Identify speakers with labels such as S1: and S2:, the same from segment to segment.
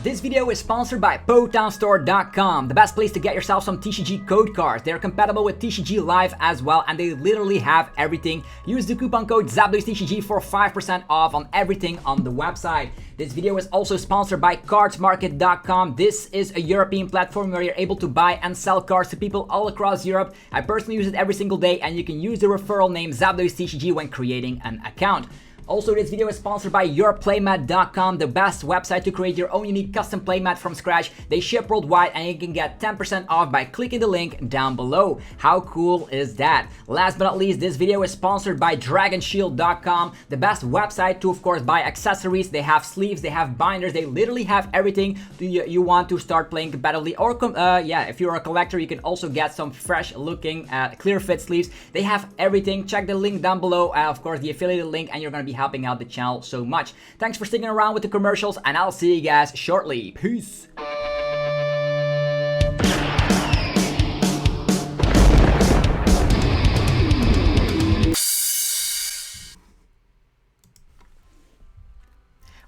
S1: This video is sponsored by PotownStore.com, the best place to get yourself some TCG code cards. They're compatible with TCG Live as well, and they literally have everything. Use the coupon code ZapDoesTCG for 5% off on everything on the website. This video is also sponsored by CardsMarket.com. This is a European platform where you're able to buy and sell cards to people all across Europe. I personally use it every single day, and you can use the referral name ZapDoesTCG when creating an account. Also, this video is sponsored by YourPlaymat.com, the best website to create your own unique custom playmat from scratch. They ship worldwide and you can get 10% off by clicking the link down below. How cool is that? Last but not least, this video is sponsored by DragonShield.com, the best website to, of course, buy accessories. They have sleeves, they have binders, they literally have everything you want to start playing competitively. Or, if you're a collector, you can also get some fresh looking clear fit sleeves. They have everything. Check the link down below, of course, the affiliated link, and you're going to be helping out the channel so much. Thanks for sticking around with the commercials, and I'll see you guys shortly. Peace.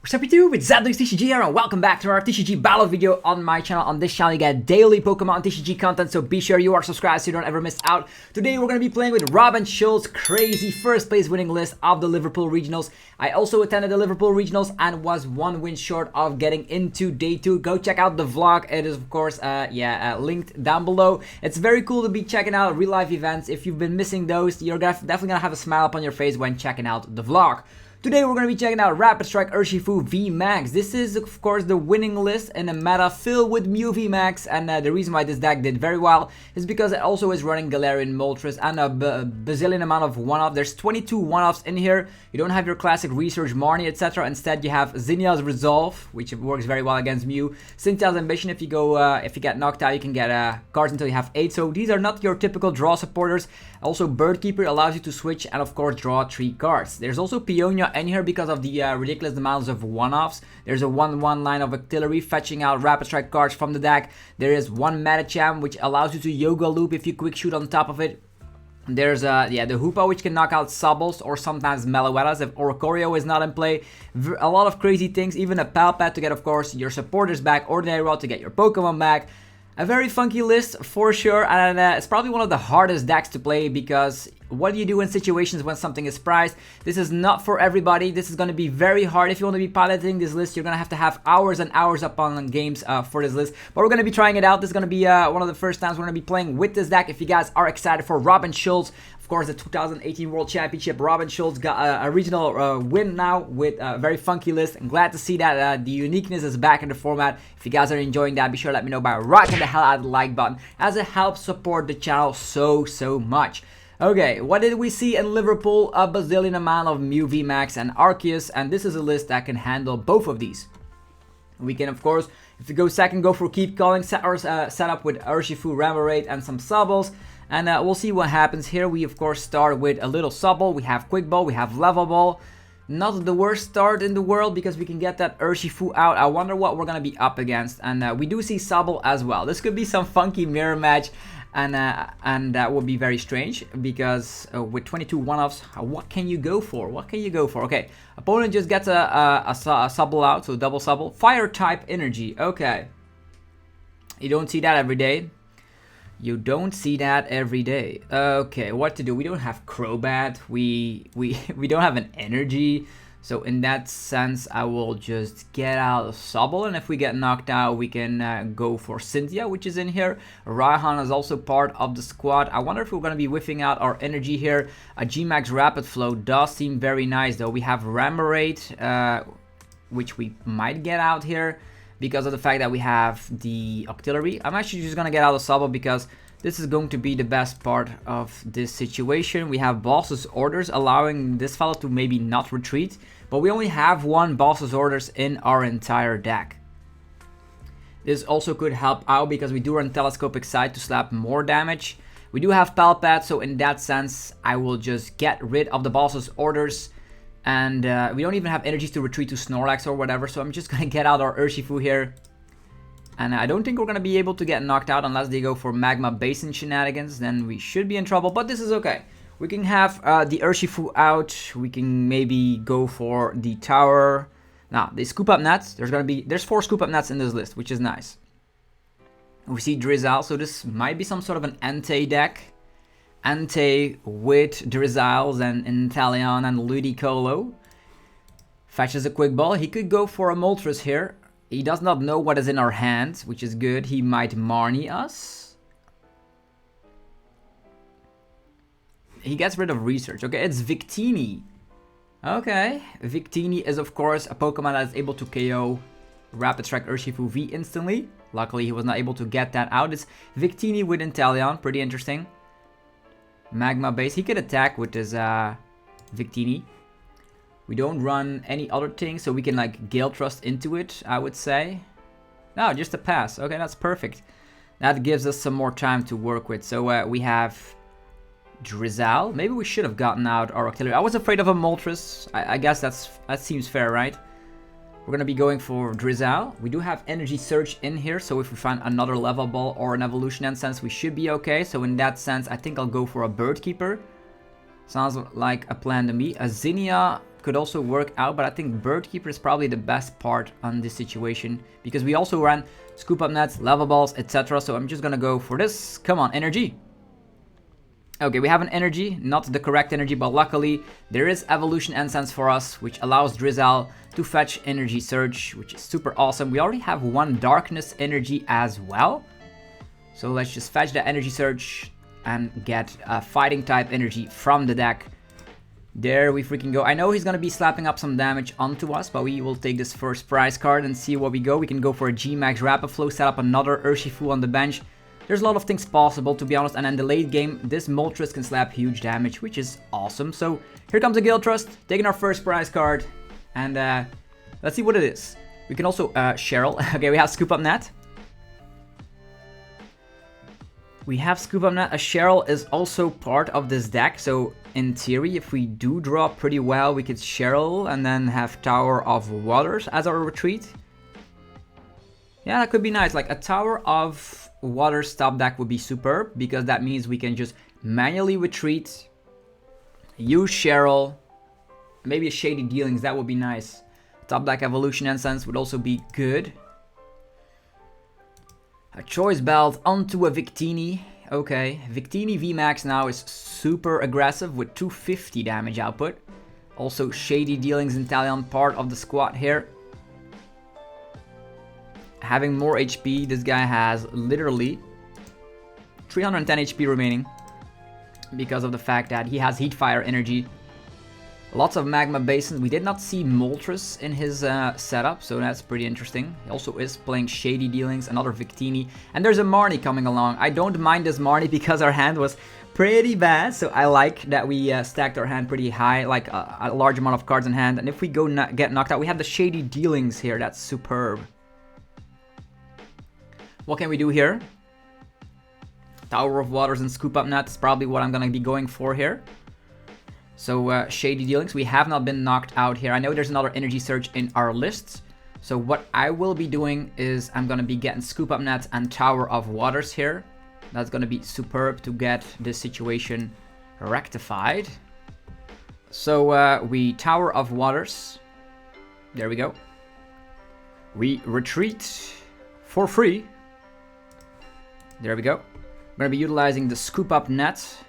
S1: What's up YouTube, it's ZapDoesTCG here, and welcome back to our TCG battle video on my channel. On this channel you get daily Pokemon TCG content, so be sure you are subscribed so you don't ever miss out. Today we're going to be playing with Rob and Schulz, crazy first place winning list of the Liverpool Regionals. I also attended the Liverpool Regionals and was 1 win short of getting into day 2. Go check out the vlog, it is of course linked down below. It's very cool to be checking out real life events. If you've been missing those, you're definitely going to have a smile upon your face when checking out the vlog. Today we're going to be checking out Rapid Strike Urshifu VMAX. This is of course the winning list in a meta filled with Mew VMAX, and the reason why this deck did very well is because it also is running Galarian Moltres and a bazillion amount of one-off. There's 22 one-offs in here. You don't have your classic Research, Marnie, etc. Instead you have Zinnia's Resolve, which works very well against Mew. Cynthia's Ambition, if you get knocked out you can get cards until you have 8, so these are not your typical draw supporters. Also Birdkeeper allows you to switch and of course draw 3 cards. There's also Peonia in here because of the ridiculous amounts of one-offs. There's a 1/1 line of Victini fetching out Rapid Strike cards from the deck. There is one Metacham which allows you to Yoga Loop if you quick shoot on top of it. There's the Hoopa which can knock out Sobbles or sometimes Meloettas if Oricorio is not in play. A lot of crazy things, even a Palpad to get of course your supporters back, Ordinary Rod to get your Pokemon back. A very funky list for sure, and it's probably one of the hardest decks to play because what do you do in situations when something is priced? This is not for everybody. This is going to be very hard. If you want to be piloting this list, you're going to have hours and hours upon games for this list. But we're going to be trying it out. This is going to be one of the first times we're going to be playing with this deck. If you guys are excited for Rob and Schulz, of course, the 2018 World Championship, Rob and Schulz got a regional win now with a very funky list. I'm glad to see that the uniqueness is back in the format. If you guys are enjoying that, be sure to let me know by rocking the hell out of the like button, as it helps support the channel so much. Okay, what did we see in Liverpool? A bazillion amount of Mew VMAX and Arceus, and this is a list that can handle both of these. We can, of course, if you go second, go for Keep Calling, set up with Urshifu, Remoraid, and some Sobbles, and we'll see what happens here. We, of course, start with a little Sobble, we have Quick Ball, we have Level Ball. Not the worst start in the world because we can get that Urshifu out. I wonder what we're going to be up against, and we do see Sobble as well. This could be some funky mirror match. And that would be very strange because with 22 one-offs, what can you go for? What can you go for? Okay, opponent just gets a Sobble out, so double Sobble. Fire type energy. Okay, you don't see that every day. You don't see that every day. Okay, what to do? We don't have Crobat. We don't have an energy. So in that sense, I will just get out of Sobble, and if we get knocked out, we can go for Cynthia, which is in here. Raihan is also part of the squad. I wonder if we're going to be whiffing out our energy here. A G-Max Rapid Flow does seem very nice, though. We have Remoraid, which we might get out here because of the fact that we have the Octillery. I'm actually just going to get out of Sobble because this is going to be the best part of this situation. We have Boss's Orders allowing this fellow to maybe not retreat, but we only have one Boss's Orders in our entire deck. This also could help out because we do run Telescopic Sight to slap more damage. We do have Palpad, so in that sense, I will just get rid of the Boss's Orders. And we don't even have energies to retreat to Snorlax or whatever, so I'm just going to get out our Urshifu here. And I don't think we're going to be able to get knocked out unless they go for Magma Basin shenanigans. Then we should be in trouble, but this is okay. We can have the Urshifu out. We can maybe go for the tower. Now, they scoop up nets. There's 4 scoop up nets in this list, which is nice. We see Drizzile, so this might be some sort of an Entei deck. Entei with Drizziles and Inteleon and Ludicolo. Fetches a quick ball. He could go for a Moltres here. He does not know what is in our hands, which is good. He might Marnie us. He gets rid of Research. Okay, it's Victini. Okay, Victini is of course a Pokemon that is able to KO Rapid Strike Urshifu V instantly. Luckily he was not able to get that out. It's Victini with Inteleon, pretty interesting. Magma base, he could attack with his Victini. We don't run any other things, so we can like Gale Thrust into it, I would say. No, just a pass. Okay, that's perfect. That gives us some more time to work with. So we have Drizzile. Maybe we should have gotten out our Octillery. I was afraid of a Moltres. I guess that seems fair, right? We're gonna be going for Drizzile. We do have Energy Surge in here, so if we find another Level Ball or an Evolution Essence, we should be okay. So in that sense, I think I'll go for a Bird Keeper. Sounds like a plan to me. A Zinnia could also work out, but I think Bird Keeper is probably the best part on this situation because we also ran Scoop Up Nets, Level Balls, etc. So I'm just gonna go for this. Come on, Energy. Okay, we have an Energy, not the correct Energy, but luckily there is Evolution Essence for us, which allows Drizzile to fetch Energy Surge, which is super awesome. We already have 1 Darkness Energy as well. So let's just fetch the Energy Surge and get a Fighting type Energy from the deck. There we freaking go. I know he's gonna be slapping up some damage onto us, but we will take this first prize card and see what we go. We can go for a G-Max Rapid Flow, set up another Urshifu on the bench. There's a lot of things possible, to be honest, and in the late game, this Moltres can slap huge damage, which is awesome. So here comes a Gale Thrust, taking our first prize card, and let's see what it is. We can also Cheryl. Okay, we have Scoop Up Net. We have Scoop Up Net. A Cheryl is also part of this deck, so in theory, if we do draw pretty well, we could Cheryl and then have Tower of Waters as our retreat. Yeah, that could be nice. Like a Tower of Waters top deck would be superb because that means we can just manually retreat, use Cheryl, maybe a Shady Dealings, that would be nice. Top deck Evolution Essence would also be good. A Choice Belt onto a Victini. Okay, Victini VMAX now is super aggressive with 250 damage output. Also Shady Dealings Inteleon part of the squad here. Having more HP, this guy has literally 310 HP remaining because of the fact that he has Heat Fire energy. Lots of Magma Basins. We did not see Moltres in his setup, so that's pretty interesting. He also is playing Shady Dealings, another Victini, and there's a Marnie coming along. I don't mind this Marnie because our hand was pretty bad, so I like that we stacked our hand pretty high, like a large amount of cards in hand, and if we go get knocked out, we have the Shady Dealings here. That's superb. What can we do here? Tower of Waters and Scoop Up Net is probably what I'm going to be going for here. So Shady Dealings, we have not been knocked out here. I know there's another Energy Surge in our list. So what I will be doing is I'm going to be getting Scoop Up Net and Tower of Waters here. That's going to be superb to get this situation rectified. So we Tower of Waters. There we go. We retreat for free. There we go. I'm going to be utilizing the Scoop Up Net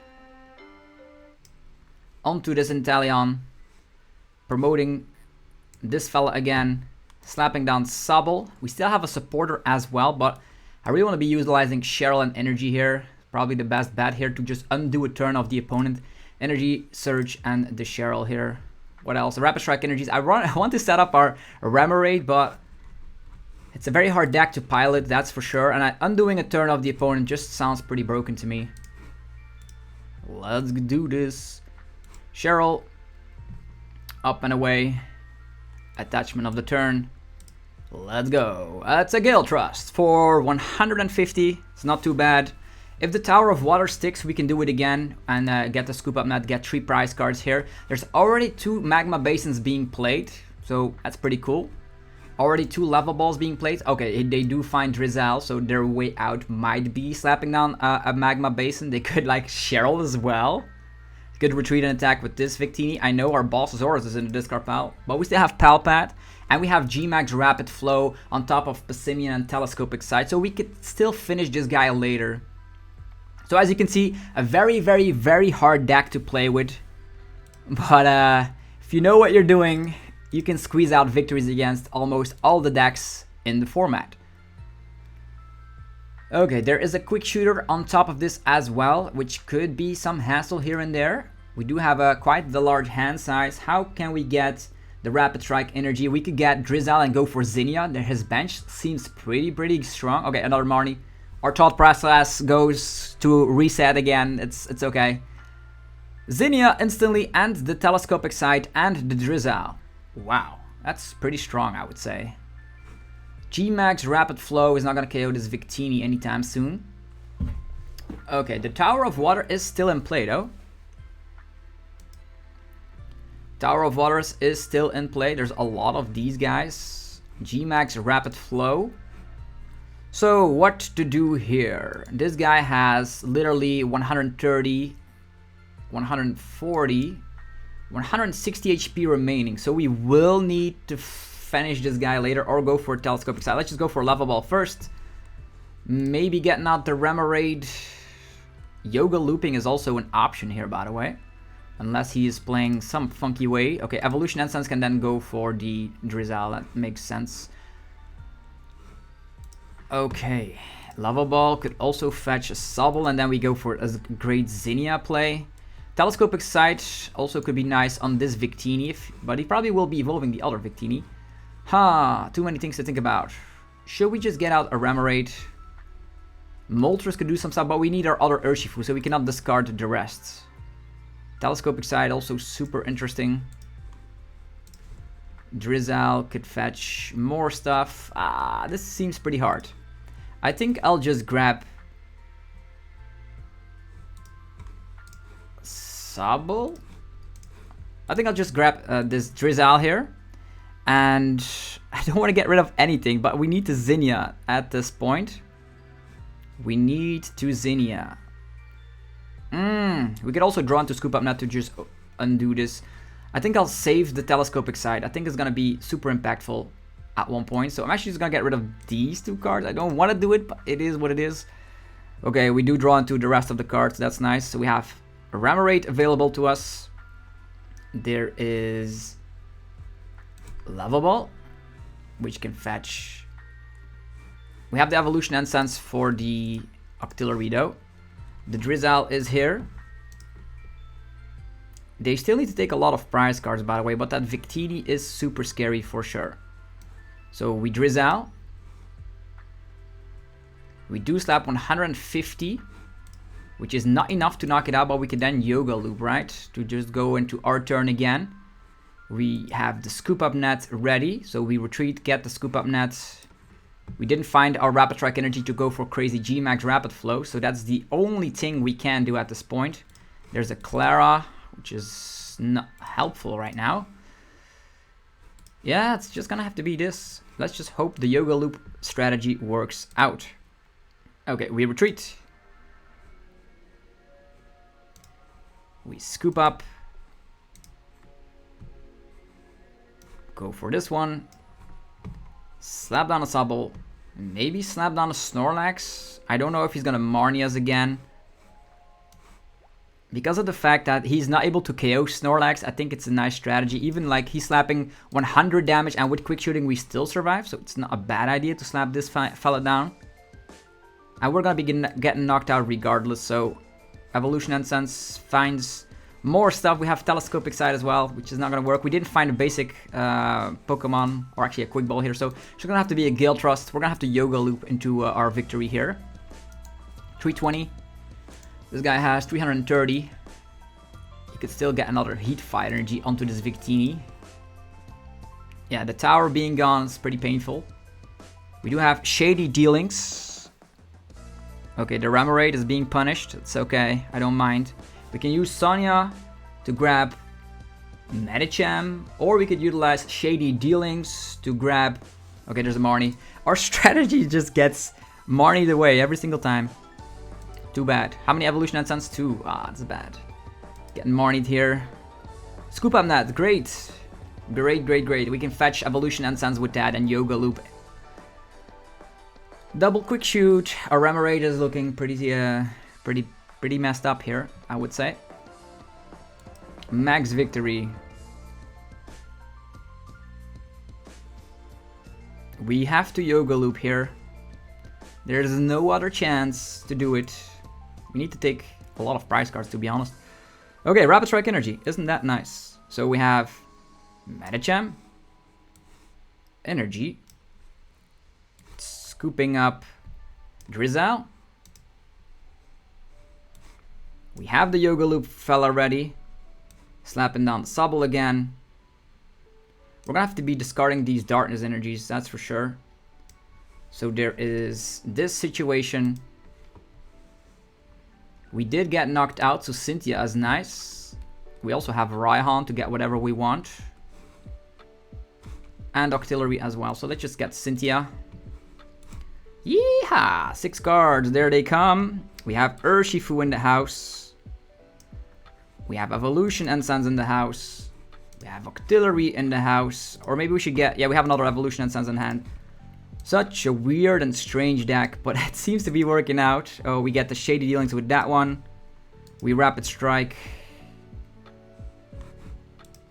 S1: onto this Inteleon, promoting this fella again, slapping down Sobble. We still have a supporter as well, but I really want to be utilizing Cheryl and Energy here. Probably the best bet here to just undo a turn of the opponent. Energy Surge and the Cheryl here. What else? Rapid Strike Energies. I want to set up our Remoraid, but it's a very hard deck to pilot, that's for sure. And undoing a turn of the opponent just sounds pretty broken to me. Let's do this. Cheryl, up and away, attachment of the turn, let's go. It's a Gale Thrust for 150, it's not too bad. If the Tower of Water sticks, we can do it again and get the Scoop Up Net, get 3 prize cards here. There's already 2 Magma Basins being played, so that's pretty cool. Already 2 Level Balls being played. Okay, they do find Drizzile, so their way out might be slapping down a Magma Basin. They could like Cheryl as well. Good retreat and attack with this Victini. I know our Bossasaurus is in the discard pile, but we still have Palpat, and we have VMAX Rapid Flow on top of Passimian and Telescopic Sight, so we could still finish this guy later. So as you can see, a very hard deck to play with, but if you know what you're doing, you can squeeze out victories against almost all the decks in the format. Okay, there is a quick shooter on top of this as well, which could be some hassle here and there. We do have quite the large hand size. How can we get the Rapid Strike energy? We could get Drizzle and go for Zinnia. His bench seems pretty strong. Okay, another Marnie. Our thought process goes to reset again. It's okay. Zinnia instantly, and the Telescopic Sight and the Drizzle. Wow, that's pretty strong, I would say. VMAX Rapid Flow is not going to KO this Victini anytime soon. Okay, the Tower of Water is still in play though. Tower of Waters is still in play. There's a lot of these guys. VMAX Rapid Flow. So what to do here? This guy has literally 130, 140, 160 HP remaining. So we will need to finish this guy later or go for a Telescopic Sight. Let's just go for a Lava Ball first. Maybe getting out the Remoraid. Yoga Looping is also an option here, by the way. Unless he is playing some funky way. Okay, Evolution Essence can then go for the Drizzle. That makes sense. Okay, Lava Ball could also fetch a Sobble, and then we go for a great Zinnia play. Telescopic Sight also could be nice on this Victini, but he probably will be evolving the other Victini. Too many things to think about. Should we just get out a Remoraid? Moltres could do some stuff, but we need our other Urshifu, so we cannot discard the rest. Telescopic Sight also super interesting. Drizzle could fetch more stuff. This seems pretty hard. I think I'll just grab Sobble. I think I'll just grab this Drizzle here. And I don't want to get rid of anything, but we need to Zinnia at this point. We need to Zinnia. We could also draw into Scoop Up Net to just undo this. I think I'll save the Telescopic Sight. I think it's going to be super impactful at one point. So I'm actually just going to get rid of these two cards. I don't want to do it, but it is what it is. Okay, we do draw into the rest of the cards. That's nice. So we have a Remoraid available to us. There is Lava Ball, which can fetch. We have the Evolution Essence for the Octillery though. The Drizzle is here. They still need to take a lot of prize cards, by the way, but that Victini is super scary for sure. So we Drizzle. We do slap 150, which is not enough to knock it out, but we can then Yoga Loop, right? To just go into our turn again. We have the Scoop Up Net ready, so we retreat, get the Scoop Up Net. We didn't find our Rapid Strike energy to go for crazy VMAX Rapid Flow, so that's the only thing we can do at this point. There's a Klara, which is not helpful right now. Yeah, it's just gonna have to be this. Let's just hope the Yoga Loop strategy works out. Okay, we retreat. We scoop up. Go for this one. Slap down a Sobble. Maybe slap down a Snorlax. I don't know if he's gonna Marnie us again. Because of the fact that he's not able to KO Snorlax, I think it's a nice strategy. Even like he's slapping 100 damage and with quick shooting we still survive. So it's not a bad idea to slap this fella down. And we're gonna be getting knocked out regardless. So Evolution Essence finds more stuff. We have Telescopic Sight as well, which is not gonna work. We didn't find a basic Pokemon, or actually a Quick Ball here. So it's gonna have to be a Gale Thrust. We're gonna have to Yoga Loop into our victory here. 320. This guy has 330. He could still get another Heat Fight energy onto this Victini. Yeah, the tower being gone is pretty painful. We do have Shady Dealings. Okay, the Remoraid is being punished. It's okay, I don't mind. We can use Sonya to grab Medicham, or we could utilize Shady Dealings to grab... Okay, there's a Marnie. Our strategy just gets Marnied away every single time. Too bad. How many Evolution Essence? 2. That's bad. Getting Marnied here. Scoop up that. Great. Great, great, great. We can fetch Evolution Ensigns with that and Yoga Loop. Double Quick Shoot. Our Remoraid is looking pretty messed up here, I would say. Max Victory. We have to Yoga Loop here. There's no other chance to do it. We need to take a lot of prize cards, to be honest. Okay, Rapid Strike Energy. Isn't that nice? So we have Medicham, Energy, scooping up Drizzle. We have the Yoga Loop fella ready. Slapping down the Sobble again. We're gonna have to be discarding these Darkness Energies, that's for sure. So there is this situation. We did get knocked out, so Cynthia is nice. We also have Raihan to get whatever we want. And Octillery as well. So let's just get Cynthia. Yeehaw! 6 cards, there they come. We have Urshifu in the house. We have Evolution Ensigns in the house. We have Octillery in the house. Or maybe we should get... Yeah, we have another Evolution Ensigns in hand. Such a weird and strange deck, but it seems to be working out. Oh, we get the Shady Dealings with that one. We Rapid Strike.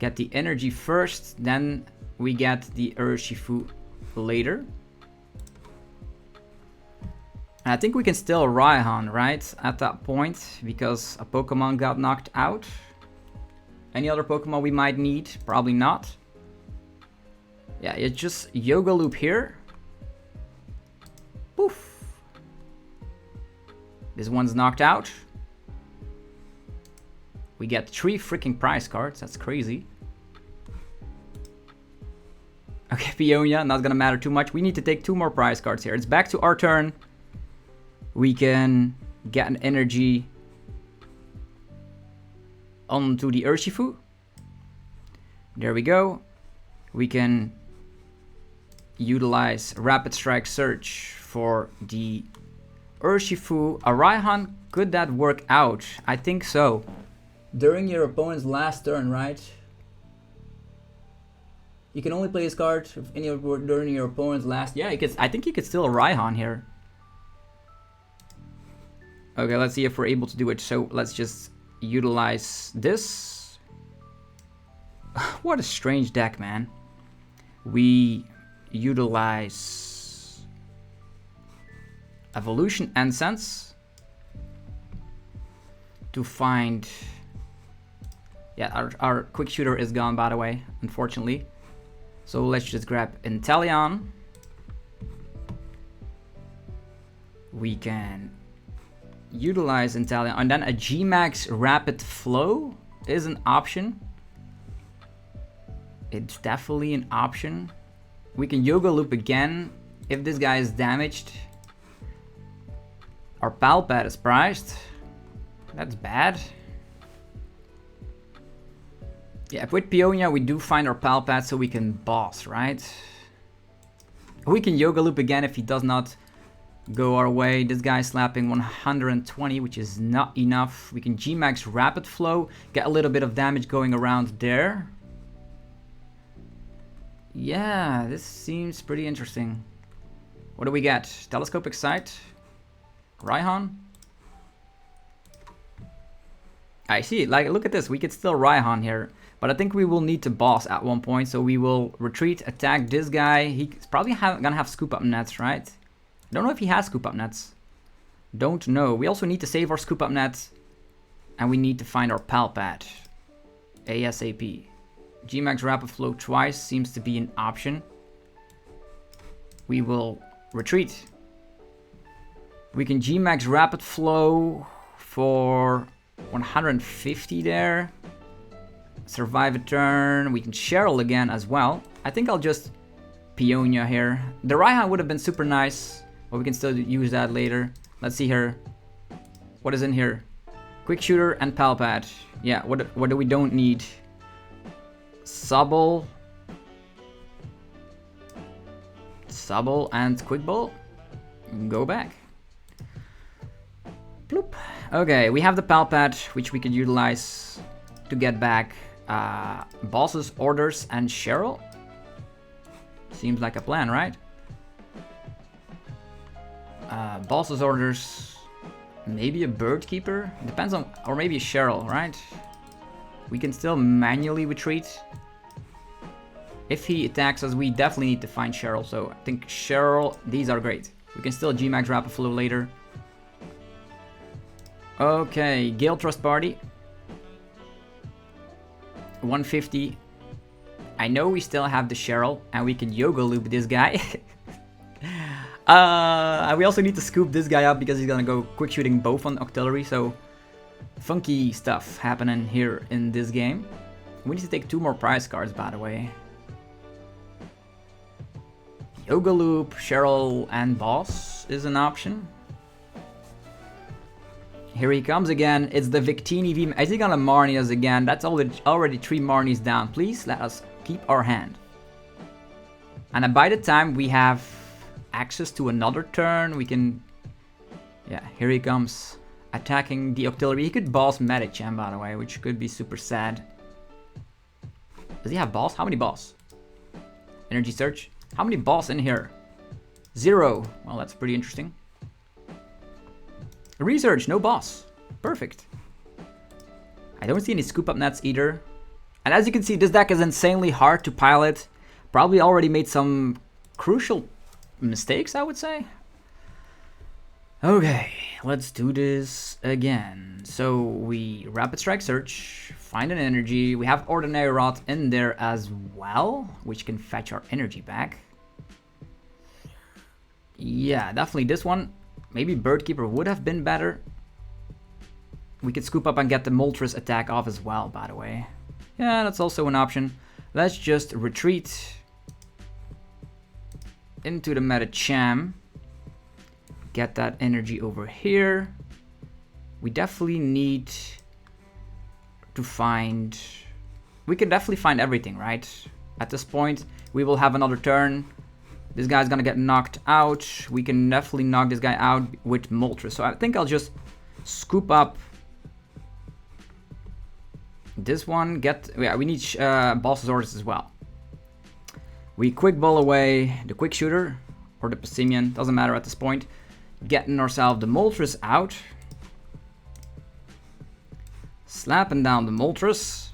S1: Get the Energy first, then we get the Urshifu later. And I think we can still Raihan, right? At that point, because a Pokemon got knocked out. Any other Pokemon we might need? Probably not. Yeah, it's just Yoga Loop here. Poof. This one's knocked out. We get 3 freaking prize cards. That's crazy. Okay, Peonia, not gonna matter too much. We need to take 2 more prize cards here. It's back to our turn. We can get an Energy onto the Urshifu. There we go. We can utilize Rapid Strike Search for the Urshifu. A Raihan, could that work out? I think so. During your opponent's last turn, right? You can only play this card during your opponent's last... Yeah, I think you could still Raihan here. Okay, let's see if we're able to do it. So let's just utilize this. What a strange deck, man. We utilize Evolution Ensigns to find... Yeah, our Quick Shooter is gone, by the way, unfortunately. So let's just grab Inteleon. We can utilize Inteleon. And then a G-Max Rapid Flow is an option. It's definitely an option. We can Yoga Loop again if this guy is damaged. Our Palpad is priced. That's bad. Yeah, with Peonia we do find our Palpad so we can boss, right? We can Yoga Loop again if he does not go our way. This guy's slapping 120, which is not enough. We can G-Max Rapid Flow, get a little bit of damage going around there. Yeah, this seems pretty interesting. What do we get? Telescopic Sight? Raihan? I see, like, look at this, we could still Raihan here. But I think we will need to boss at one point, so we will retreat, attack this guy. He's probably gonna have Scoop Up Nets, right? I don't know if he has Scoop Up Nets. Don't know. We also need to save our Scoop Up Nets. And we need to find our Palpad. ASAP. G-Max Rapid Flow twice seems to be an option. We will retreat. We can G-Max Rapid Flow for 150 there. Survive a turn. We can Cheryl again as well. I think I'll just Peonia here. The Raihan would have been super nice, but we can still use that later. Let's see here. What is in here? Quick Shooter and Palpad. Yeah, what do we don't need? Sobble. Sobble and Quick Ball. Go back. Bloop. Okay, we have the Palpad, which we can utilize. to get back Boss's Orders and Cheryl. Seems like a plan, right? Boss's Orders, maybe a Bird Keeper, depends on, or maybe a Cheryl, right? We can still manually retreat. If he attacks us, we definitely need to find Cheryl, so I think Cheryl, these are great. We can still G-Max Rapaflow later. Okay, Gale Trust Party. 150. I know we still have the Cheryl, and we can Yoga Loop this guy. We also need to scoop this guy up because he's gonna go quick shooting both on Octillery, so funky stuff happening here in this game. We need to take 2 more prize cards, by the way. Yoga Loop, Cheryl, and Boss is an option. Here he comes again. It's the Victini V. Is he gonna Marnie us again? That's already 3 Marnies down. Please let us keep our hand. And by the time we have access to another turn, we can... Yeah, here he comes. Attacking the Octillery. He could Boss Medicham, by the way, which could be super sad. Does he have Boss? How many Boss? Energy Search. How many Boss in here? 0. Well, that's pretty interesting. Research, no Boss. Perfect. I don't see any Scoop Up Nets either. And as you can see, this deck is insanely hard to pilot. Probably already made some crucial mistakes, I would say. Okay, let's do this again. So we Rapid Strike Search, find an energy. We have Ordinary Rod in there as well, which can fetch our energy back. Yeah, definitely this one. Maybe Bird Keeper would have been better. We could scoop up and get the Moltres attack off as well, by the way. Yeah, that's also an option. Let's just retreat into the Medicham. Get that energy over here. We definitely need to find... We can definitely find everything, right? At this point, we will have another turn. This guy's gonna get knocked out. We can definitely knock this guy out with Moltres. So I think I'll just scoop up this one. Yeah, we need Boss's Orders as well. We Quick Ball away the Quick Shooter or the Passimian. Doesn't matter at this point. Getting ourselves the Moltres out. Slapping down the Moltres.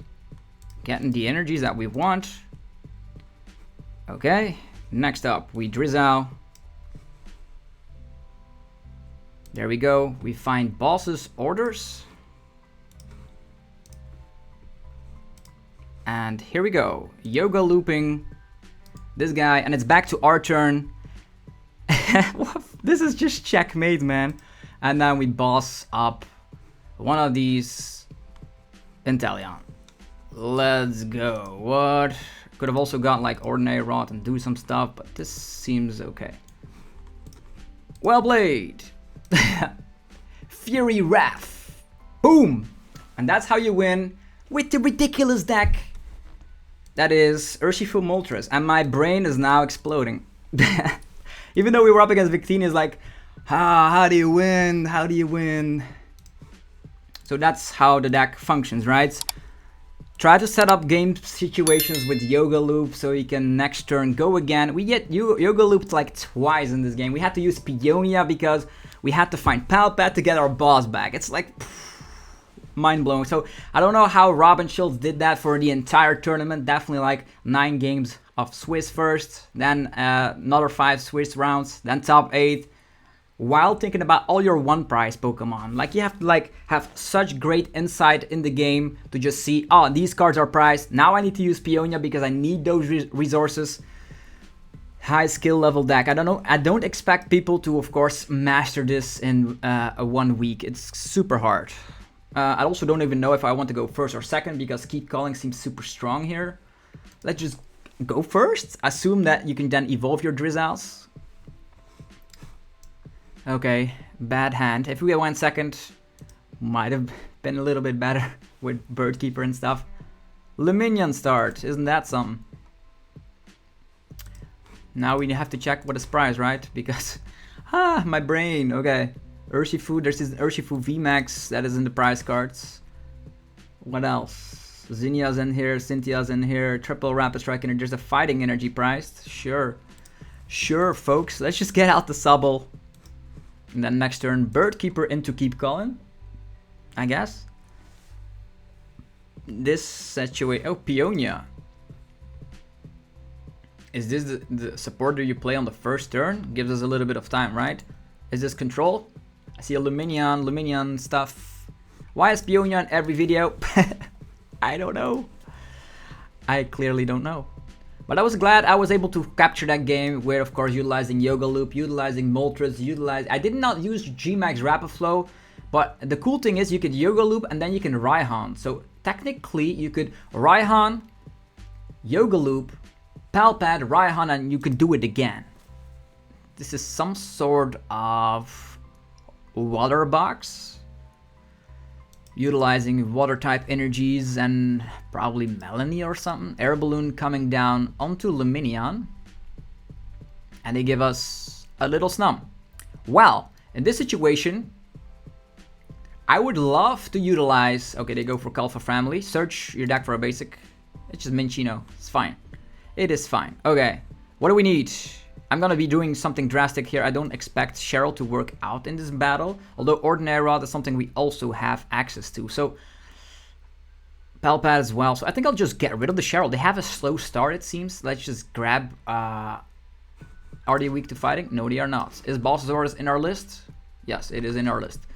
S1: Getting the energies that we want. Okay. Next up, we Drizzle. There we go. We find Boss's Orders. And here we go. Yoga Looping this guy. And it's back to our turn. This is just checkmate, man. And then we boss up one of these Inteleon. Let's go. What? Could have also got like Ordinary Rod and do some stuff, but this seems okay. Well played. Fury Wrath. Boom. And that's how you win with the ridiculous deck that is Urshifu Moltres. And my brain is now exploding. Even though we were up against Victini, it's like, how do you win? How do you win? So that's how the deck functions, right? Try to set up game situations with Yoga Loop so you can next turn go again. We get Yoga Looped like twice in this game. We had to use Peonia because we had to find Palpad to get our boss back. It's like mind-blowing. So I don't know how Robin Schulz did that for the entire tournament. Definitely like 9 games of Swiss first, then another 5 Swiss rounds, then top 8. While thinking about all your one prize Pokemon. Like you have to like have such great insight in the game to just see, oh, these cards are priced. Now I need to use Peonia because I need those resources. High skill level deck. I don't know. I don't expect people to, of course, master this in a 1 week. It's super hard. I also don't even know if I want to go first or second because Keep Calling seems super strong here. Let's just go first. Assume that you can then evolve your Drizzles. Okay, bad hand. If we went second, might have been a little bit better with Bird Keeper and stuff. Luminion start, isn't that something? Now we have to check what is prize, right? Because, my brain, okay. Urshifu, there's this Urshifu VMAX that is in the prize cards. What else? Zinnia's in here, Cynthia's in here, triple Rapid Strike Energy. There's a Fighting Energy priced. Sure. Sure, folks. Let's just get out the Sobble. And then next turn, Bird Keeper into Keep Calling, I guess. This situation... Oh, Peonia. Is this the supporter you play on the first turn? Gives us a little bit of time, right? Is this control? I see a Luminion stuff. Why is Peonia in every video? I don't know. I clearly don't know. But I was glad I was able to capture that game with, of course, utilizing Yoga Loop, utilizing Moltres, I did not use G-Max Rapid Flow, but the cool thing is you could Yoga Loop and then you can Raihan. So technically you could Raihan, Yoga Loop, Palpad, Raihan, and you could do it again. This is some sort of water box. Utilizing water type energies and probably Melanie or something. Air Balloon coming down onto Luminion. And they give us a little Snum. Well, in this situation, I would love to utilize... Okay, they go for Kalfa Family. Search your deck for a basic. It's just Minchino. It's fine. It is fine. Okay, what do we need? I'm gonna be doing something drastic here. I don't expect Cheryl to work out in this battle, although Ordinary Rod is something we also have access to. So, Palpad as well. So I think I'll just get rid of the Cheryl. They have a slow start, it seems. Let's just grab... Are they weak to fighting? No, they are not. Is Bossasaurus in our list? Yes, it is in our list.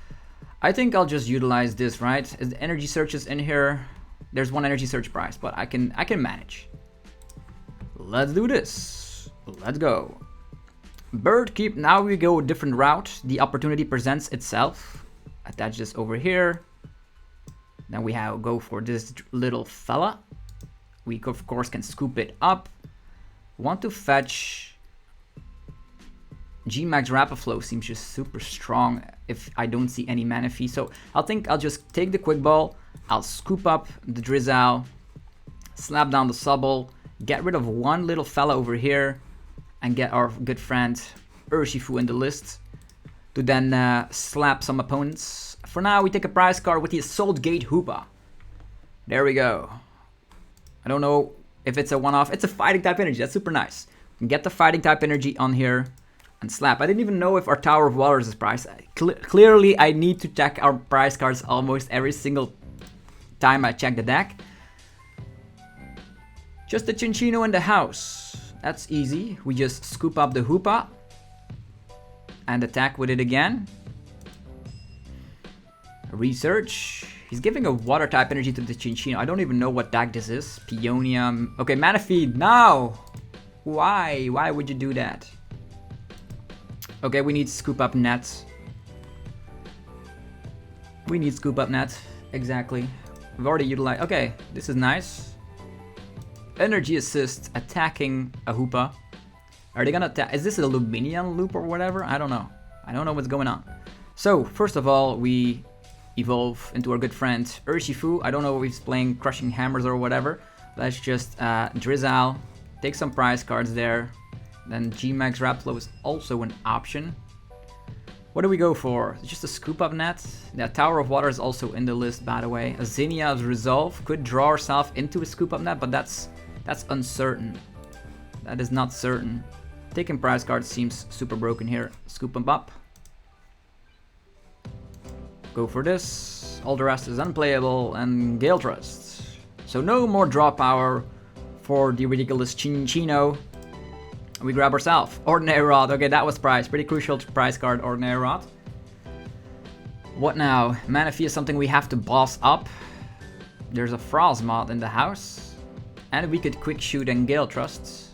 S1: I think I'll just utilize this, right? Is the energy searches in here? There's one energy search price, but I can manage. Let's do this. Let's go. Bird Keep. Now we go a different route. The opportunity presents itself. Attach this over here. Then we go for this little fella. We of course can scoop it up. Want to fetch G-Max Rapid Flow seems just super strong if I don't see any Manaphy. So I think I'll just take the Quick Ball. I'll scoop up the Drizzle. Slap down the Sobble. Get rid of one little fella over here. And get our good friend Urshifu in the list. To then slap some opponents. For now, we take a prize card with the Assault Gate Hoopa. There we go. I don't know if it's a one-off. It's a fighting type energy. That's super nice. We can get the fighting type energy on here. And slap. I didn't even know if our Tower of Waters is priced. Clearly, I need to check our prize cards almost every single time I check the deck. Just a Chinchino in the house. That's easy. We just scoop up the Hoopa. And attack with it again. Research. He's giving a water type energy to the Chinchino. I don't even know what deck this is. Peonia. Okay, Manaphy. No! Why? Why would you do that? Okay, we need scoop up net. We need scoop up net. Exactly. We've already utilized... Okay, this is nice. Energy assist attacking a Hoopa. Are they gonna attack? Is this a Luminion loop or whatever? I don't know. I don't know what's going on. So, first of all, we evolve into our good friend Urshifu. I don't know if he's playing Crushing Hammers or whatever. Let's just Drizzle. Take some prize cards there. Then G-Max Rapflow is also an option. What do we go for? Just a scoop up net? Yeah, Tower of Water is also in the list, by the way. A Zinnia's Resolve could draw herself into a scoop up net, but that's uncertain. That is not certain. Taking prize cards seems super broken here. Scoop them up. Go for this. All the rest is unplayable and Gale Trust. So no more draw power for the ridiculous Chinchino. We grab ourselves Ordinary Rod. Okay, that was prize. Pretty crucial prize card, Ordinary Rod. What now? Manaphy is something we have to boss up. There's a Frosmoth in the house. And we could Quick Shoot and Gale Trust.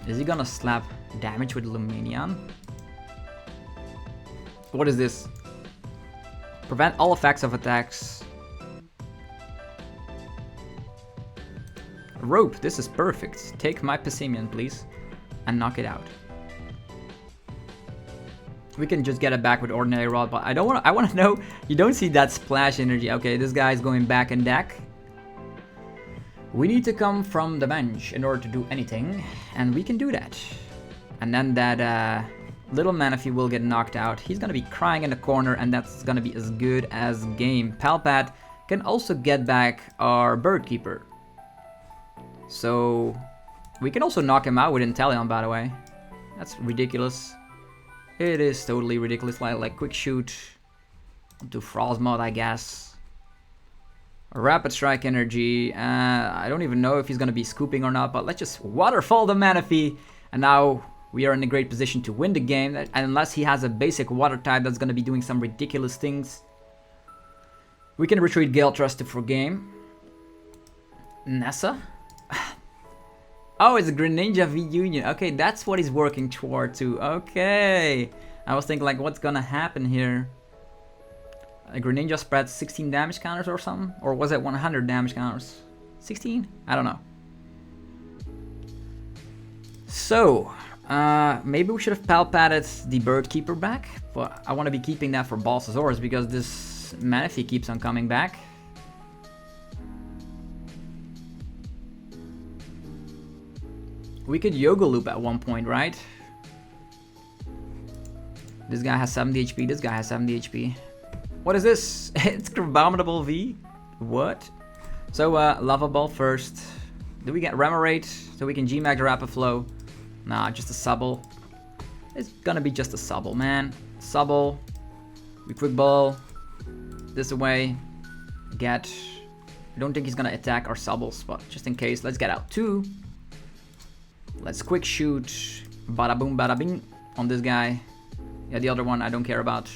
S1: Is he gonna slap damage with Luminion? What is this? Prevent all effects of attacks. Rope, this is perfect. Take my Pessimian, please. And knock it out. We can just get it back with Ordinary Rod, but I wanna know, you don't see that splash energy. Okay, this guy's going back in deck. We need to come from the bench in order to do anything, and we can do that. And then that little Manaphy will get knocked out. He's gonna be crying in the corner, and that's gonna be as good as game. Palpad can also get back our Bird Keeper. So we can also knock him out with Inteleon, by the way. That's ridiculous. It is totally ridiculous. Like Quick Shoot to Frosmoth, I guess. Rapid Strike Energy. I don't even know if he's gonna be scooping or not, but let's just Waterfall the Manaphy. And now we are in a great position to win the game. And unless he has a basic water type that's gonna be doing some ridiculous things, we can retreat Gale Trust for game. Nessa? Oh, it's a Greninja V Union. Okay, that's what he's working toward too. Okay. I was thinking like, what's gonna happen here? A Greninja spreads 16 damage counters or something? Or was it 100 damage counters? 16? I don't know. So, maybe we should have Palpatted the Bird Keeper back. But I want to be keeping that for Balsasaurus because this Manaphy keeps on coming back. We could Yoga Loop at one point, right? This guy has 70 HP, this guy has 70 HP. What is this? It's Crabominable V? What? So, Lava Ball first. Do we get Remoraid so we can G-Max Rapid Flow? Nah, just a Sobble. It's gonna be just a Sobble, man. Sobble. We Quick Ball. This away. Get. I don't think he's gonna attack our Sobbles, but just in case, let's get out 2. Let's Quick Shoot. Bada boom, bada bing on this guy. Yeah, the other one I don't care about.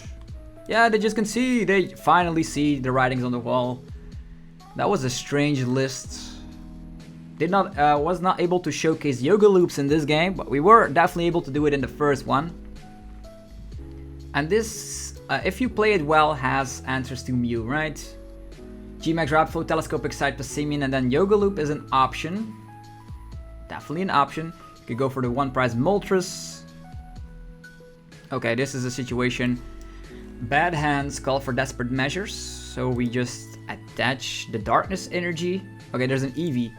S1: Yeah, they just can see. They finally see the writings on the wall. That was a strange list. Was not able to showcase Yoga Loops in this game, but we were definitely able to do it in the first one. And this, if you play it well, has answers to Mew, right? G-Max Rapid Flow, Telescopic Sight, Passimian, and then Yoga Loop is an option. Definitely an option. You could go for the one prize Moltres. Okay, this is a situation. Bad hands call for desperate measures, so we just attach the darkness energy. Okay, there's an Eevee.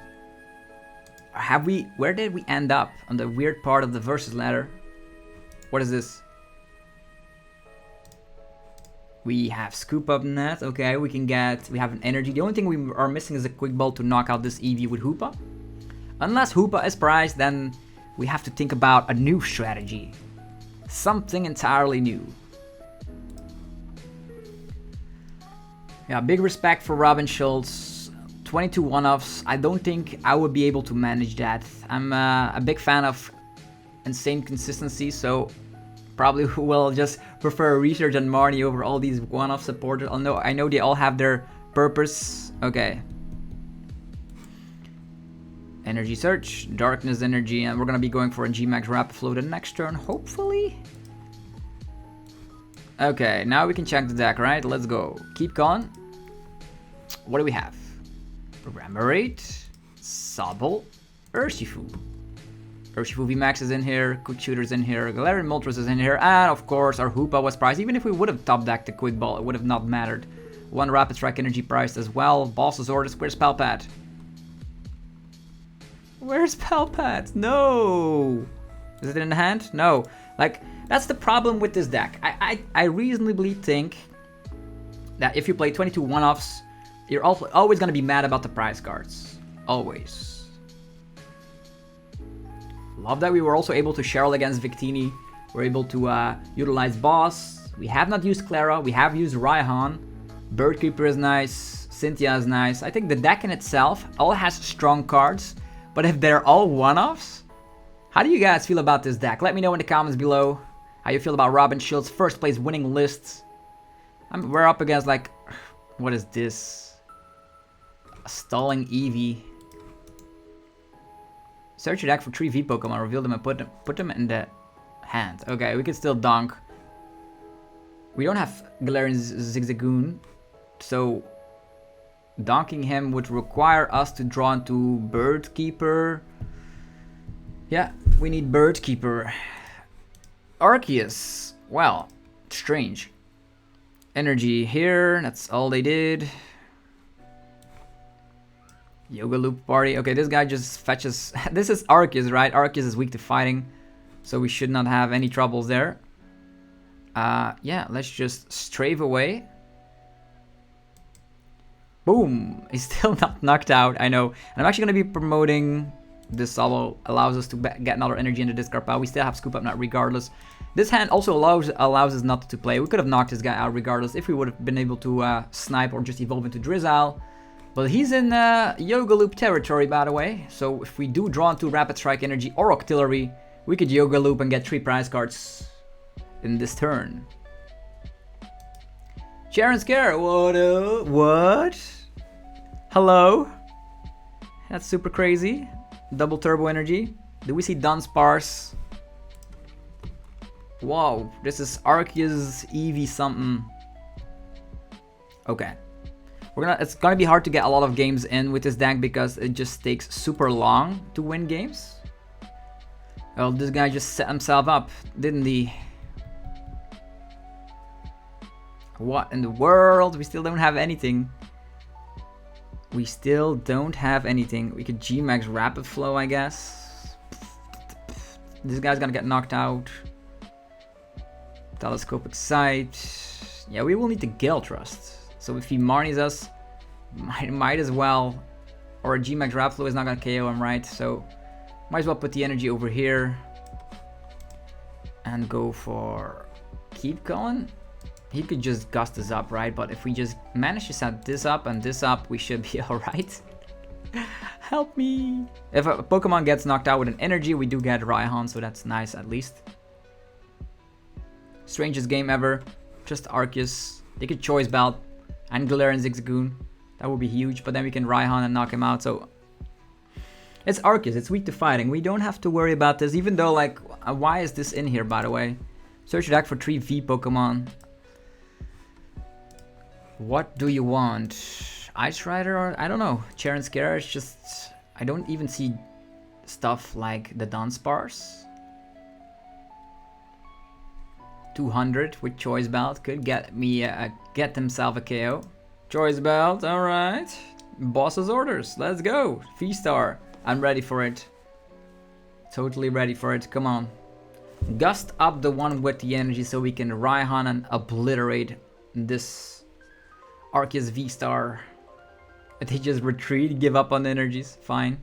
S1: Where did we end up? On the weird part of the versus ladder. What is this? We have Scoop Up Net. Okay, we have an energy. The only thing we are missing is a Quick Ball to knock out this Eevee with Hoopa. Unless Hoopa is prized, then we have to think about a new strategy. Something entirely new. Yeah, big respect for Schulz. 22 one-offs. I don't think I would be able to manage that. I'm a big fan of insane consistency, so probably will just prefer Research and Marnie over all these one-off supporters. I know they all have their purpose. Okay. Energy Search, Darkness Energy, and we're gonna be going for a G-Max Rapid Flow the next turn, hopefully. Okay, now we can check the deck, right? Let's go. Keep going. What do we have? Remoraid, Sobble, Urshifu. Urshifu VMAX is in here, Quick Shooter's in here, Galarian Moltres is in here, and of course our Hoopa was priced. Even if we would have top decked the Quick Ball, it would have not mattered. One Rapid Strike Energy priced as well. Balsasaurus, where's Palpat? Where's Palpat? No! Is it in the hand? No. Like, that's the problem with this deck. I reasonably think that if you play 22 one-offs, you're always going to be mad about the prize cards. Always. Love that we were also able to Cheryl against Victini. We're able to utilize Boss. We have not used Klara. We have used Raihan. Bird Keeper is nice. Cynthia is nice. I think the deck in itself all has strong cards. But if they're all one-offs, how do you guys feel about this deck? Let me know in the comments below how you feel about Schulz's first place winning lists. We're up against like, what is this? A stalling Eevee. Search your deck for 3 V Pokemon, reveal them and put them in the hand. Okay, we can still donk. We don't have Galarian Zigzagoon, so donking him would require us to draw into Bird Keeper. Yeah, we need Bird Keeper. Arceus. Well, strange. Energy here, that's all they did. Yoga Loop Party. Okay, this guy just fetches. This is Arceus, right? Arceus is weak to fighting, so we should not have any troubles there. Yeah, let's just strafe away. Boom! He's still not knocked out, I know. And I'm actually going to be promoting this Sobble. Allows us to get another energy into this card pile. We still have Scoop Up Not regardless. This hand also allows us not to play. We could have knocked this guy out regardless if we would have been able to snipe or just evolve into Drizzile. But he's in Yoga Loop territory, by the way. So if we do draw into Rapid Strike Energy or Octillery, we could Yoga Loop and get 3 prize cards in this turn. Sharon Scare, what? Hello? That's super crazy. Double Turbo Energy. Do we see Dunsparce? Wow, this is Arceus Eevee something. Okay. It's gonna be hard to get a lot of games in with this deck because it just takes super long to win games. Well, this guy just set himself up, didn't he? What in the world? We still don't have anything. We still don't have anything. We could G-Max Rapid Flow, I guess. This guy's gonna get knocked out. Telescopic Sight. Yeah, we will need to Gale Trust. So if he Marnies us, might as well. Or a G-Max Rapid Flow is not gonna KO him, right? So might as well put the energy over here. And go for Keep Going. He could just gust us up, right? But if we just manage to set this up and this up, we should be alright. Help me. If a Pokemon gets knocked out with an energy, we do get Raihan, so that's nice at least. Strangest game ever. Just Arceus. They could Choice Belt and Galarian Zigzagoon. That would be huge, but then we can Raihan and knock him out, so... It's Arceus, it's weak to fighting. We don't have to worry about this, even though, like, why is this in here, by the way? Search your deck for 3 V Pokemon. What do you want? Ice Rider or I don't know. Charon Scare is just... I don't even see stuff like the Dunsparce. 200 with Choice Belt could get me get himself a KO. Choice Belt, alright. Boss's orders, let's go. VSTAR, I'm ready for it. Totally ready for it, come on. Gust up the one with the energy so we can Raihan and obliterate this Arceus VSTAR. They just retreat, give up on the energies, fine.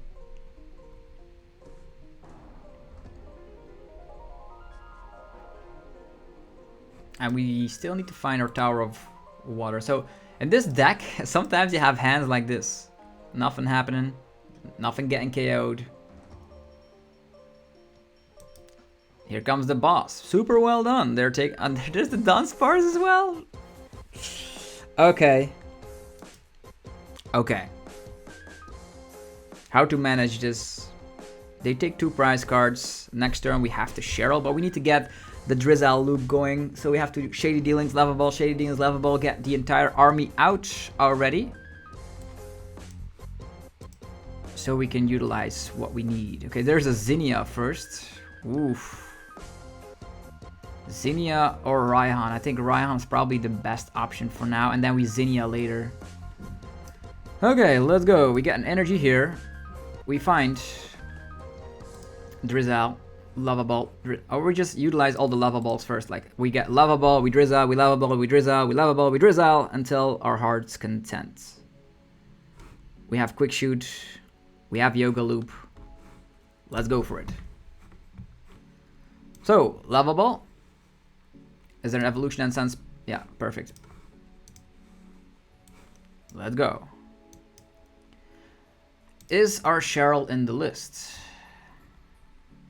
S1: And we still need to find our Tower of Water. So in this deck, sometimes you have hands like this. Nothing happening, nothing getting KO'd. Here comes the boss. Super well done. There's the Dunsparce as well. Okay. Okay. How to manage this? They take 2 prize cards. Next turn we have to Cheryl, but we need to get the Drizzile loop going. So we have to Shady Dealings, Level Ball, Shady Dealings, Level Ball, get the entire army out already. So we can utilize what we need. Okay, there's a Zinnia first. Oof. Zinnia or Raihan. I think Raihan's probably the best option for now, and then we Zinnia later. Okay, let's go. We get an energy here. We find Drizzile, Lava Ball, or we just utilize all the Lava Balls first. Like we get Lava Ball, we Drizzile, we Lava Ball, we Drizzile, we Lava Ball, we Drizzile until our heart's content. We have Quick Shoot, we have Yoga Loop. Let's go for it. So, Lava Ball. Is there an evolution and sense? Yeah, perfect. Let's go. Is our Cheryl in the list?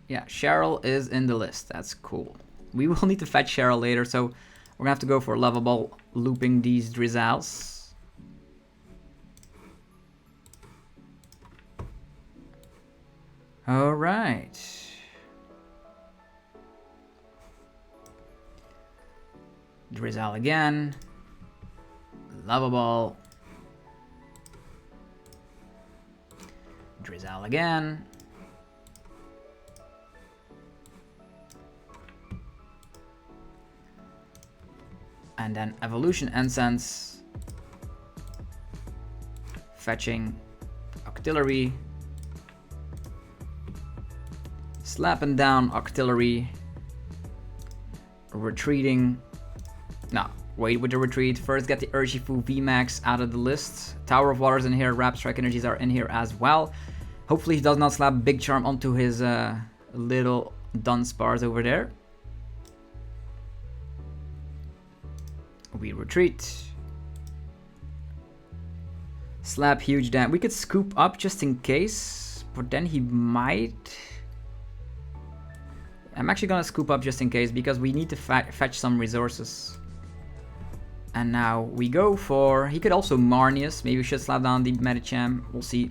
S1: Yeah, Cheryl is in the list. That's cool. We will need to fetch Cheryl later, so we're gonna have to go for Lava Ball, looping these Drizziles. All right. Drizzile again. Lava Ball. Drizzile again. And then Evolution Incense. Fetching Octillery. Slapping down Octillery. Retreating. No, Wait with the retreat. First get the Urshifu VMAX out of the list. Tower of Waters in here. Rapid Strike Energies are in here as well. Hopefully he does not slap Big Charm onto his little Dunsparce over there. We retreat. Slap huge damage. We could scoop up just in case, but then he might... I'm actually gonna scoop up just in case because we need to fetch some resources. And now we go for... He could also Marnius. Maybe we should slap down the Medicham. We'll see.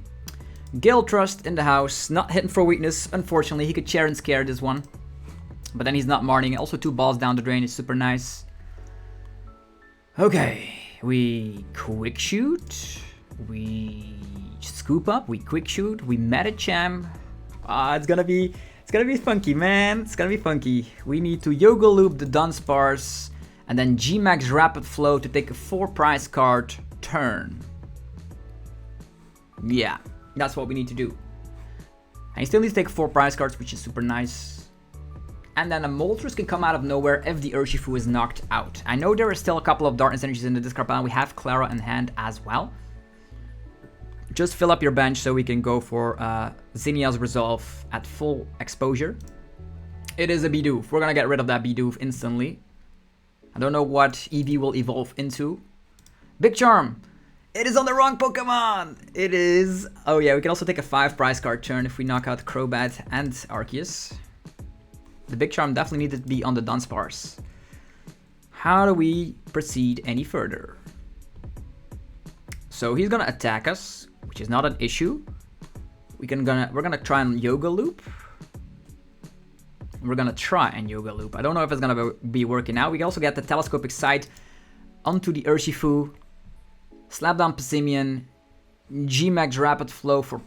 S1: Gale Trust in the house. Not hitting for weakness. Unfortunately, he could Chair and Scare this one. But then he's not Marning. Also 2 balls down the drain is super nice. Okay. We Quick Shoot. We Scoop Up. We Quick Shoot. We Medicham. It's gonna be funky, man. It's gonna be funky. We need to Yoga Loop the Dunsparce. And then G-Max Rapid Flow to take a 4 prize card turn. Yeah, that's what we need to do. And he still needs to take 4 prize cards, which is super nice. And then a Moltres can come out of nowhere if the Urshifu is knocked out. I know there are still a couple of Darkness Energies in the discard pile. We have Klara in hand as well. Just fill up your bench so we can go for Zinnia's Resolve at full exposure. It is a Bidoof. We're gonna get rid of that Bidoof instantly. I don't know what Eevee will evolve into. Big Charm! It is on the wrong Pokemon! It is... Oh yeah, we can also take a 5 prize card turn if we knock out Crobat and Arceus. The Big Charm definitely needed to be on the Dunsparce. How do we proceed any further? So he's gonna attack us, which is not an issue. We're gonna try and Yoga Loop. We're gonna try and Yoga Loop. I don't know if it's gonna be working out. We can also get the Telescopic Sight onto the Urshifu. Slap down Passimian. G-Max Rapid Flow for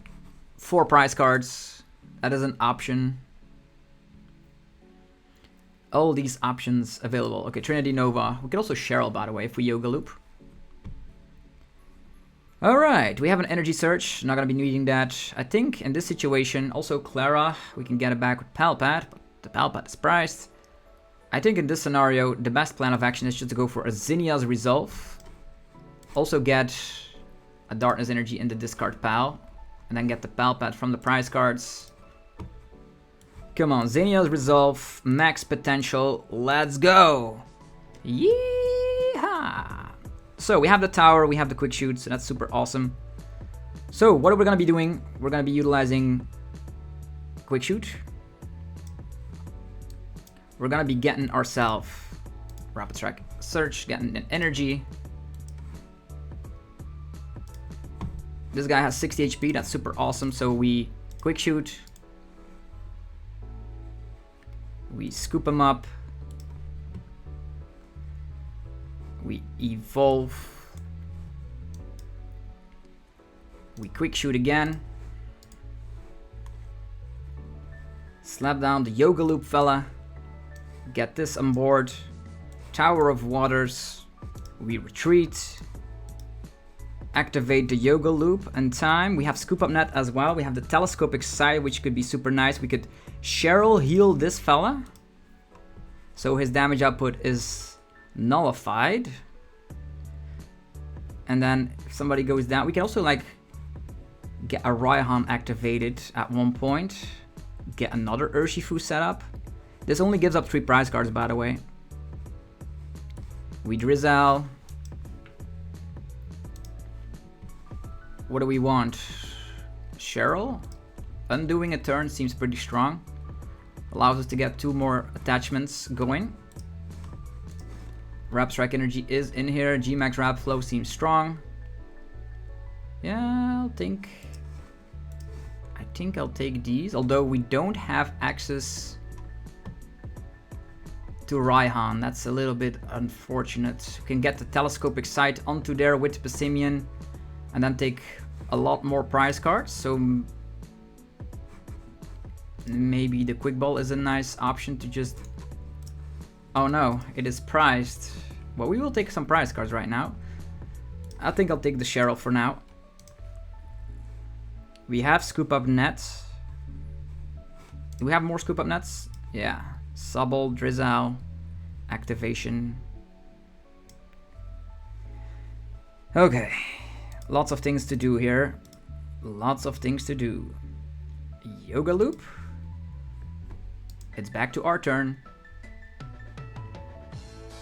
S1: 4 prize cards. That is an option. All these options available. Okay, Trinity Nova. We could also Cheryl, by the way, if we Yoga Loop. Alright, we have an Energy Search. Not gonna be needing that. I think in this situation, also Klara, we can get it back with Palpat. But the Palpat is priced. I think in this scenario, the best plan of action is just to go for a Zinnia's Resolve. Also get a Darkness Energy in the discard pile. And then get the Palpat from the prize cards. Come on, Zinnia's Resolve, max potential, let's go! Yeehaw! So we have the tower, we have the Quick Shoot, so that's super awesome. So what are we gonna be doing? We're gonna be utilizing Quick Shoot. We're gonna be getting ourselves Rapid Strike Search, getting an energy. This guy has 60 HP, that's super awesome, so we Quick Shoot. We scoop him up. We evolve. We Quick Shoot again. Slap down the Yoga Loop fella. Get this on board. Tower of Waters. We retreat. Activate the Yoga Loop and time. We have Scoop Up Net as well. We have the Telescopic Sight, which could be super nice. We could Cheryl heal this fella. So his damage output is nullified. And then if somebody goes down, we can also like get a Raihan activated at one point. Get another Urshifu set up. This only gives up 3 prize cards, by the way. We Drizzle. What do we want? Cheryl? Undoing a turn seems pretty strong. Allows us to get 2 more attachments going. Rapid Strike Energy is in here. G-Max Rapid Flow seems strong. Yeah, I think I'll take these. Although we don't have access to Raihan. That's a little bit unfortunate. We can get the Telescopic Sight onto there with Passimian. And then take a lot more prize cards. So maybe the Quick Ball is a nice option to just... Oh no, it is priced. Well, we will take some prize cards right now. I think I'll take the Cheryl for now. We have Scoop Up Nets. Do we have more Scoop Up Nets? Yeah. Sobble, Drizzle, Activation. Okay, lots of things to do here. Lots of things to do. Yoga Loop. It's back to our turn.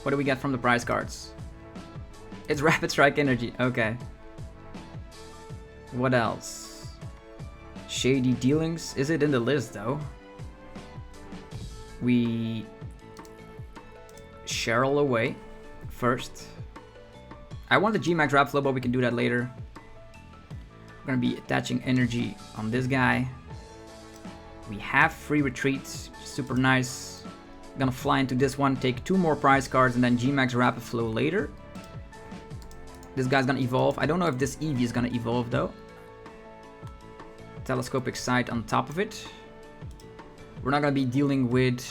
S1: What do we get from the prize cards? It's Rapid Strike Energy. Okay. What else? Shady Dealings. Is it in the list though? We Cheryl away first. I want the GMAX Rapid Flow, but we can do that later. We're gonna be attaching energy on this guy. We have free retreats, super nice. Gonna fly into this one, take 2 more prize cards, and then GMAX Rapid Flow later. This guy's gonna evolve. I don't know if this Eevee is gonna evolve though. Telescopic Sight on top of it. We're not gonna be dealing with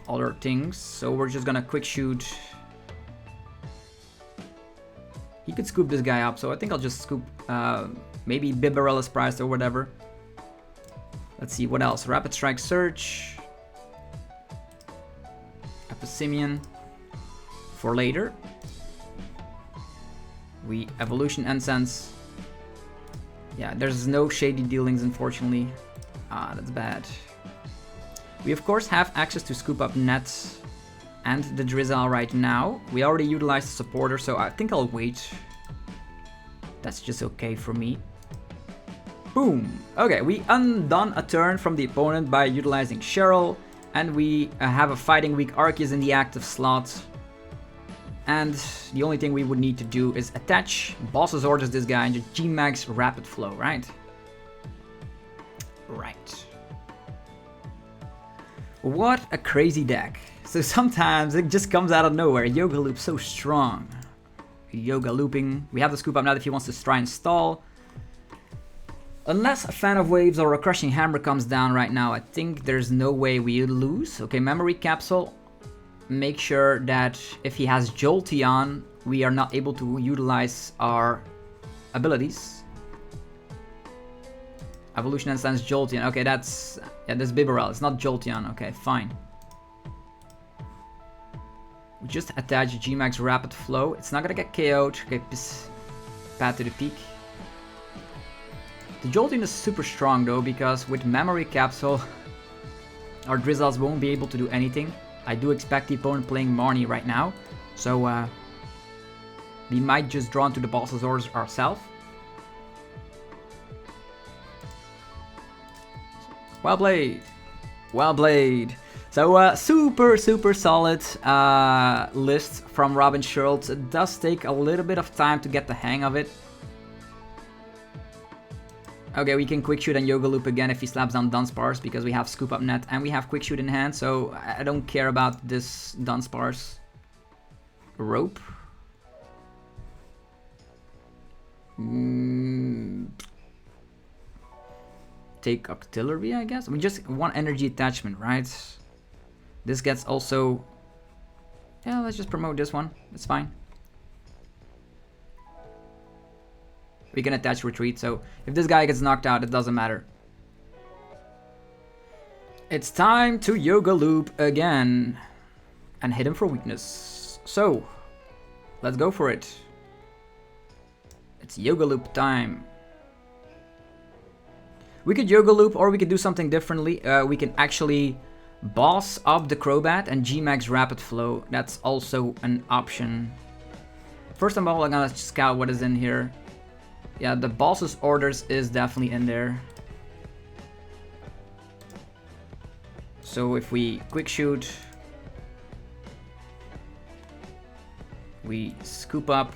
S1: other things, so we're just gonna quick shoot. He could scoop this guy up, so I think I'll just scoop maybe Bibarella's Prize or whatever. Let's see, what else? Rapid Strike Search. Epicemian for later. We Evolution Incense. Yeah, there's no Shady Dealings, unfortunately. Ah, that's bad. We of course have access to scoop up Nets and the Drizzle right now. We already utilized the supporter, so I think I'll wait. That's just okay for me. Boom! Okay, we undone a turn from the opponent by utilizing Cheryl, and we have a Fighting Weak Arceus in the active slot. And the only thing we would need to do is attach Boss's Orders this guy and just GMAX Rapid Flow, right? Right. What a crazy deck. So sometimes it just comes out of nowhere. Yoga Loop so strong. Yoga Looping. We have the scoop up now if he wants to try and stall. Unless a Fan of Waves or a Crushing Hammer comes down right now, I think there's no way we lose. Okay, Memory Capsule. Make sure that if he has Jolteon, we are not able to utilize our abilities. Evolution Instance Jolteon. Okay, that's... yeah, that's Bibarel. It's not Jolteon. Okay, fine. We just attach GMAX Rapid Flow. It's not gonna get KO'd. Okay, Path to the Peak. The Jolteon is super strong though, because with Memory Capsule, our Drizzles won't be able to do anything. I do expect the opponent playing Marnie right now, so we might just draw into the Boss's Orders ourselves. Well played. Well played. So super solid list from Robin Schulz. It does take a little bit of time to get the hang of it. Okay, we can quick shoot and Yoga Loop again if he slaps down Dunsparce because we have Scoop Up Net and we have quick shoot in hand, so I don't care about this Dunsparce. Rope. Take Octillery, I guess. We just want energy attachment, right? This gets also... yeah, let's just promote this one. It's fine. We can attach retreat, so if this guy gets knocked out, it doesn't matter. It's time to Yoga Loop again. And hit him for weakness. So, let's go for it. It's Yoga Loop time. We could Yoga Loop or we could do something differently. We can actually boss up the Crobat and GMAX Rapid Flow. That's also an option. First of all, I'm gonna scout what is in here. Yeah, the Boss's Orders is definitely in there. So if we quick shoot, we scoop up.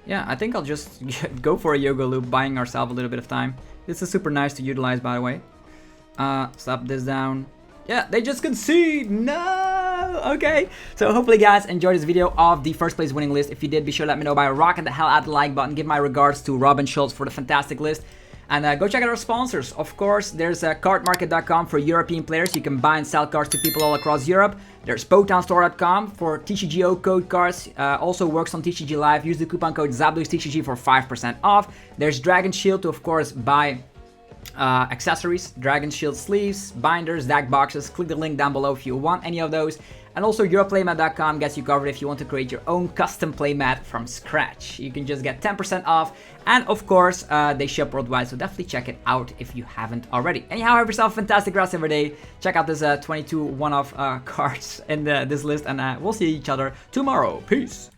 S1: Yeah, I think I'll just go for a Yoga Loop, buying ourselves a little bit of time. This is super nice to utilize, by the way. Slap this down. Yeah, they just concede. No. Okay. So hopefully, guys, enjoyed this video of the first place winning list. If you did, be sure to let me know by rocking the hell out of the like button. Give my regards to Robin Schulz for the fantastic list. And go check out our sponsors. Of course, there's cardmarket.com for European players. You can buy and sell cards to people all across Europe. There's PokeTownStore.com for TCGO code cards. Also works on TCG Live. Use the coupon code ZABLUESTCG for 5% off. There's Dragon Shield to, of course, buy accessories. Dragon Shield sleeves, binders, deck boxes. Click the link down below if you want any of those. And also europlaymat.com gets you covered if you want to create your own custom playmat from scratch. You can just get 10% off, and of course they ship worldwide, so definitely check it out if you haven't already. Anyhow, have yourself a fantastic rest of your day. Check out this 22 one-off cards in this list, and we'll see each other tomorrow. Peace!